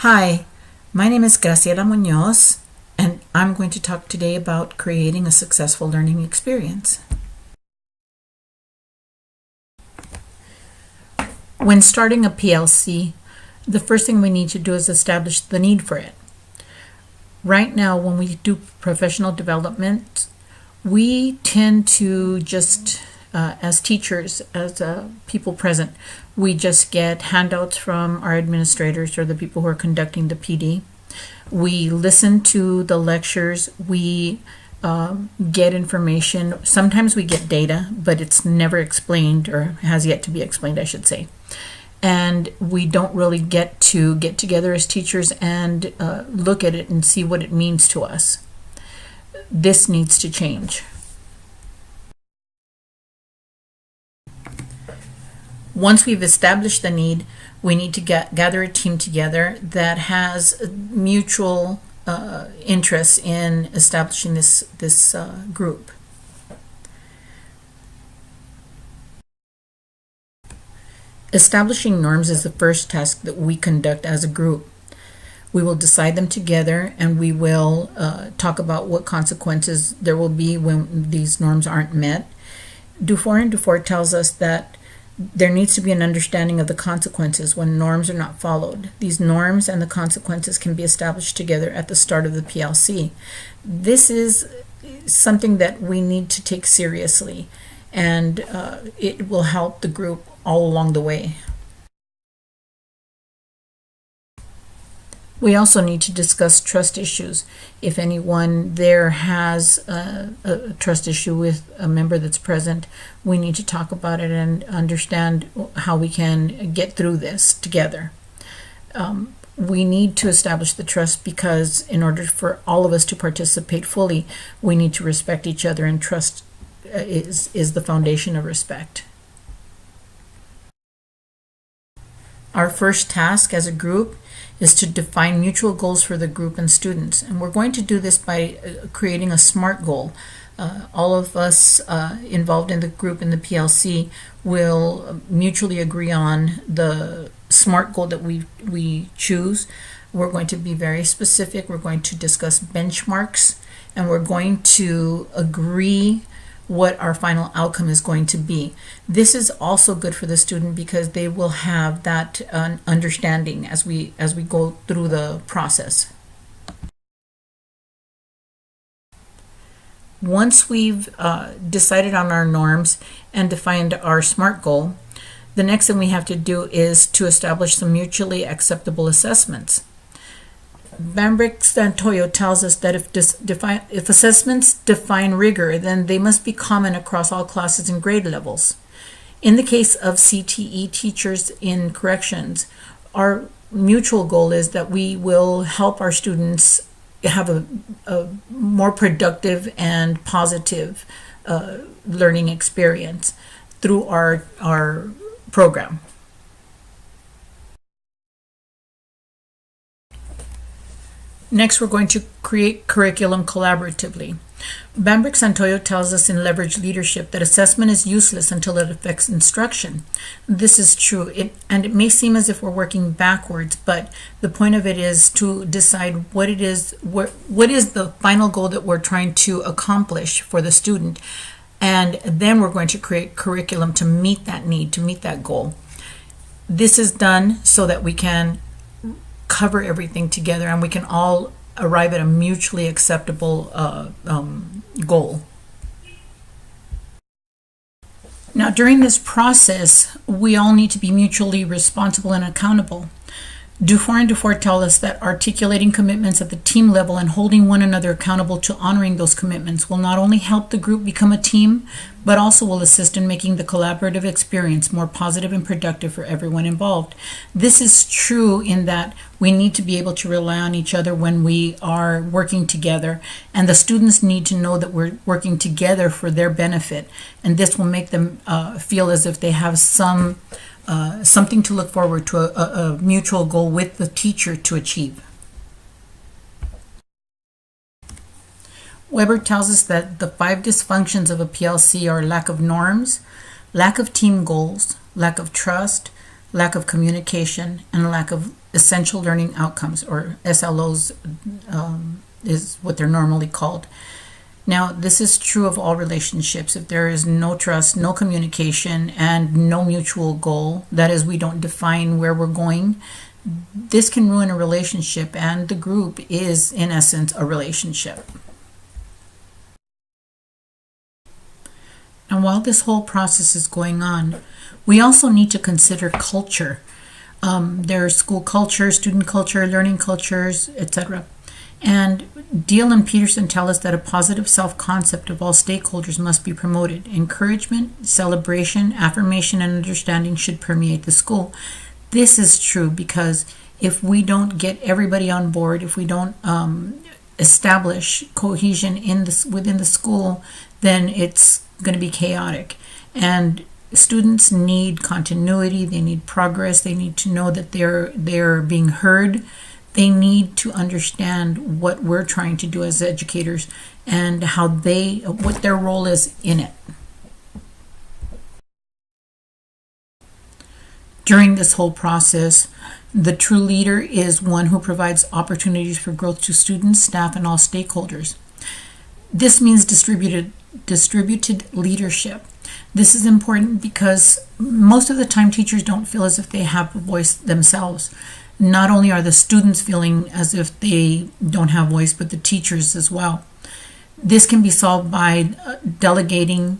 Hi, my name is Graciela Munoz, and I'm going to talk today about creating a successful learning experience. When starting a PLC, the first thing we need to do is establish the need for it. Right now, when we do professional development, we tend to just, as teachers, as people present, we just get handouts from our administrators or the people who are conducting the PD. We listen to the lectures, we get information. Sometimes we get data, but it's never explained, or has yet to be explained, I should say. And we don't really get to get together as teachers and look at it and see what it means to us. This needs to change. Once we've established the need, we need to gather a team together that has mutual interest in establishing this group. Establishing norms is the first task that we conduct as a group. We will decide them together, and we will talk about what consequences there will be when these norms aren't met. Dufour and Dufour tells us that there needs to be an understanding of the consequences when norms are not followed. These norms and the consequences can be established together at the start of the PLC. This is something that we need to take seriously, and it will help the group all along the way. We also need to discuss trust issues. If anyone there has a trust issue with a member that's present, we need to talk about it and understand how we can get through this together. We need to establish the trust because in order for all of us to participate fully, we need to respect each other, and trust is the foundation of respect. Our first task as a group is to define mutual goals for the group and students. And we're going to do this by creating a SMART goal. All of us involved in the group in the PLC will mutually agree on the SMART goal that we choose. We're going to be very specific. We're going to discuss benchmarks, and we're going to agree what our final outcome is going to be. This is also good for the student because they will have that understanding as we go through the process. Once we've decided on our norms and defined our SMART goal, the next thing we have to do is to establish some mutually acceptable assessments. Bambrick-Santoyo tells us that if assessments define rigor, then they must be common across all classes and grade levels. In the case of CTE teachers in corrections, our mutual goal is that we will help our students have a more productive and positive learning experience through our program. Next, we're going to create curriculum collaboratively. Bambrick-Santoyo tells us in Leverage Leadership that assessment is useless until it affects instruction. This is true, and it may seem as if we're working backwards, but the point of it is to decide what is the final goal that we're trying to accomplish for the student, and then we're going to create curriculum to meet that need, to meet that goal. This is done so that we can cover everything together and we can all arrive at a mutually acceptable goal. Now, during this process, we all need to be mutually responsible and accountable. Dufour and Dufour tell us that articulating commitments at the team level and holding one another accountable to honoring those commitments will not only help the group become a team, but also will assist in making the collaborative experience more positive and productive for everyone involved. This is true in that we need to be able to rely on each other when we are working together, and the students need to know that we're working together for their benefit, and this will make them feel as if they have something to look forward to, a mutual goal with the teacher to achieve. Weber tells us that the 5 dysfunctions of a PLC are lack of norms, lack of team goals, lack of trust, lack of communication, and lack of essential learning outcomes, or SLOs is what they're normally called. Now, this is true of all relationships. If there is no trust, no communication, and no mutual goal, that is, we don't define where we're going, this can ruin a relationship, and the group is, in essence, a relationship. And while this whole process is going on, we also need to consider culture. There are school culture, student culture, learning cultures, etc. And Deal and Peterson tell us that a positive self-concept of all stakeholders must be promoted. Encouragement, celebration, affirmation, and understanding should permeate the school. This is true because if we don't get everybody on board, if we don't establish cohesion within the school, then it's going to be chaotic. And students need continuity, they need progress, they need to know that they're being heard. They need to understand what we're trying to do as educators and what their role is in it. During this whole process, the true leader is one who provides opportunities for growth to students, staff, and all stakeholders. This means distributed leadership. This is important because most of the time teachers don't feel as if they have a voice themselves. Not only are the students feeling as if they don't have voice, but the teachers as well. This can be solved by delegating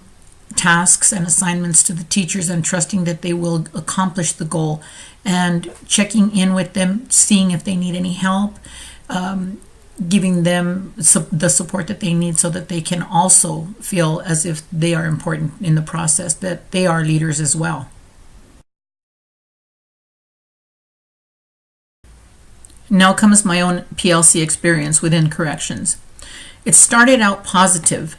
tasks and assignments to the teachers and trusting that they will accomplish the goal, and checking in with them, seeing if they need any help, giving them the support that they need so that they can also feel as if they are important in the process, that they are leaders as well. Now comes my own PLC experience within corrections. It started out positive.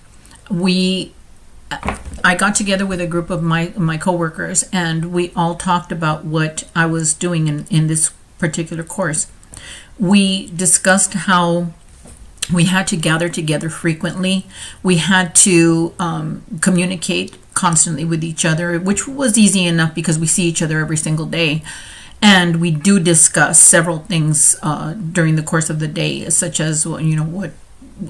I got together with a group of my coworkers, and we all talked about what I was doing in this particular course. We discussed how we had to gather together frequently. We had to communicate constantly with each other, which was easy enough because we see each other every single day. And we do discuss several things during the course of the day, such as, what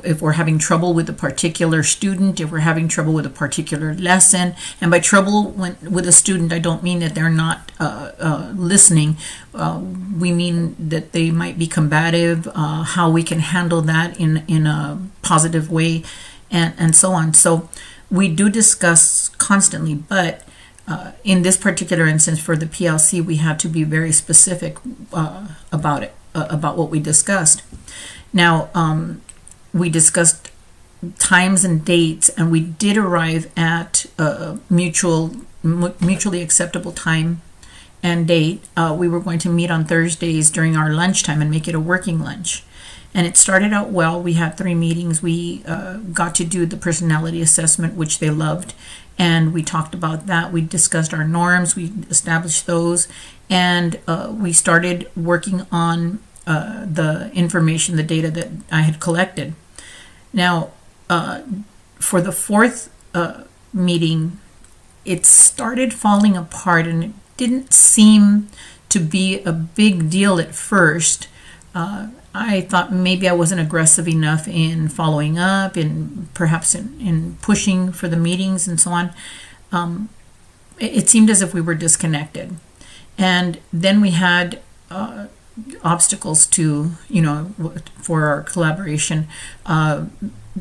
if we're having trouble with a particular student, if we're having trouble with a particular lesson. And by trouble with a student, I don't mean that they're not listening. We mean that they might be combative, how we can handle that in a positive way, and so on. So we do discuss constantly, but in this particular instance for the PLC, we had to be very specific about it, about what we discussed. Now, we discussed times and dates, and we did arrive at a mutually acceptable time and date. We were going to meet on Thursdays during our lunchtime and make it a working lunch. And it started out well. We had 3 meetings. We got to do the personality assessment, which they loved. And we talked about that. We discussed our norms. We established those. And we started working on the information, the data that I had collected. Now, for the 4th meeting, it started falling apart, and it didn't seem to be a big deal at first. I thought maybe I wasn't aggressive enough in following up, and perhaps in pushing for the meetings and so on. It seemed as if we were disconnected. And then we had obstacles to, for our collaboration.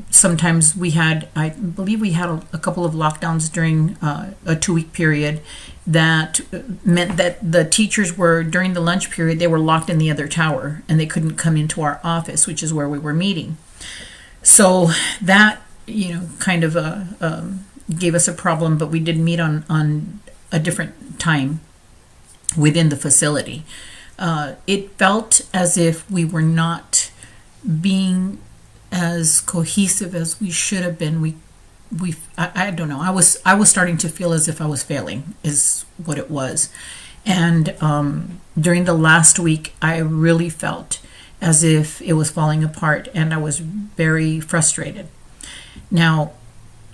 Sometimes I believe we had a couple of lockdowns during a 2-week period that meant that the teachers were, during the lunch period, they were locked in the other tower and they couldn't come into our office, which is where we were meeting. So that, kind of gave us a problem, but we did meet on a different time within the facility. It felt as if we were not being as cohesive as we should have been. I don't know. I was starting to feel as if I was failing, is what it was. And during the last week, I really felt as if it was falling apart, and I was very frustrated. Now,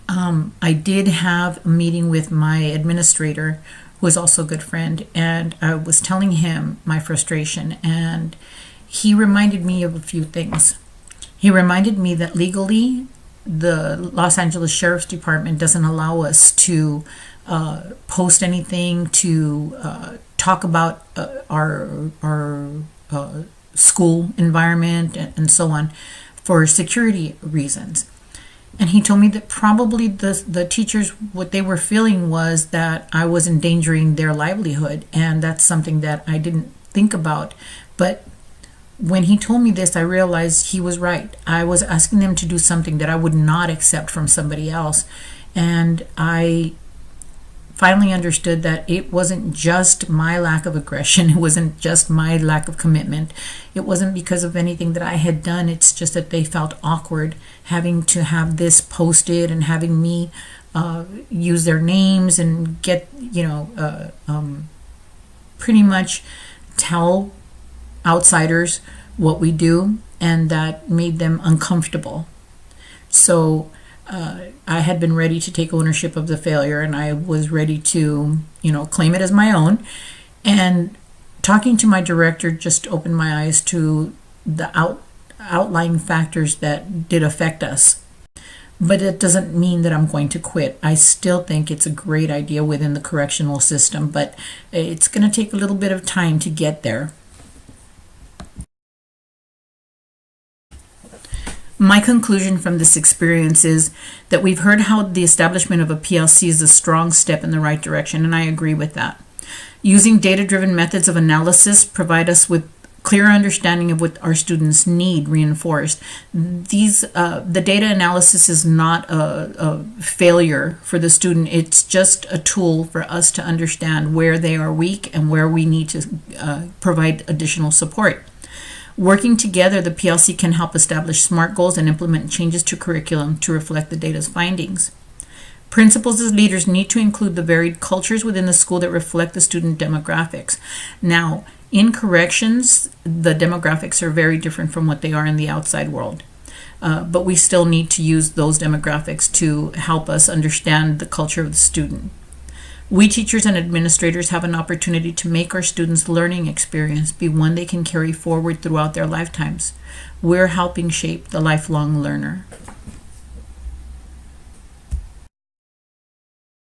I did have a meeting with my administrator who is also a good friend, and I was telling him my frustration, and he reminded me of a few things. He reminded me that legally, the Los Angeles Sheriff's Department doesn't allow us to post anything, to talk about our school environment and so on for security reasons. And he told me that probably the teachers, what they were feeling was that I was endangering their livelihood, and that's something that I didn't think about. But when he told me this, I realized he was right. I was asking them to do something that I would not accept from somebody else. And I finally understood that it wasn't just my lack of aggression. It wasn't just my lack of commitment. It wasn't because of anything that I had done. It's just that they felt awkward having to have this posted and having me use their names and get, pretty much tell outsiders what we do, and that made them uncomfortable. So I had been ready to take ownership of the failure, and I was ready to, claim it as my own. And talking to my director just opened my eyes to the outlying factors that did affect us. But it doesn't mean that I'm going to quit. I still think it's a great idea within the correctional system, but it's going to take a little bit of time to get there. My conclusion from this experience is that we've heard how the establishment of a PLC is a strong step in the right direction, and I agree with that. Using data-driven methods of analysis provide us with clear understanding of what our students need reinforced. The data analysis is not a failure for the student. It's just a tool for us to understand where they are weak and where we need to provide additional support. Working together, the PLC can help establish SMART goals and implement changes to curriculum to reflect the data's findings. Principals as leaders need to include the varied cultures within the school that reflect the student demographics. Now, in corrections, the demographics are very different from what they are in the outside world. But we still need to use those demographics to help us understand the culture of the student. We teachers and administrators have an opportunity to make our students' learning experience be one they can carry forward throughout their lifetimes. We're helping shape the lifelong learner.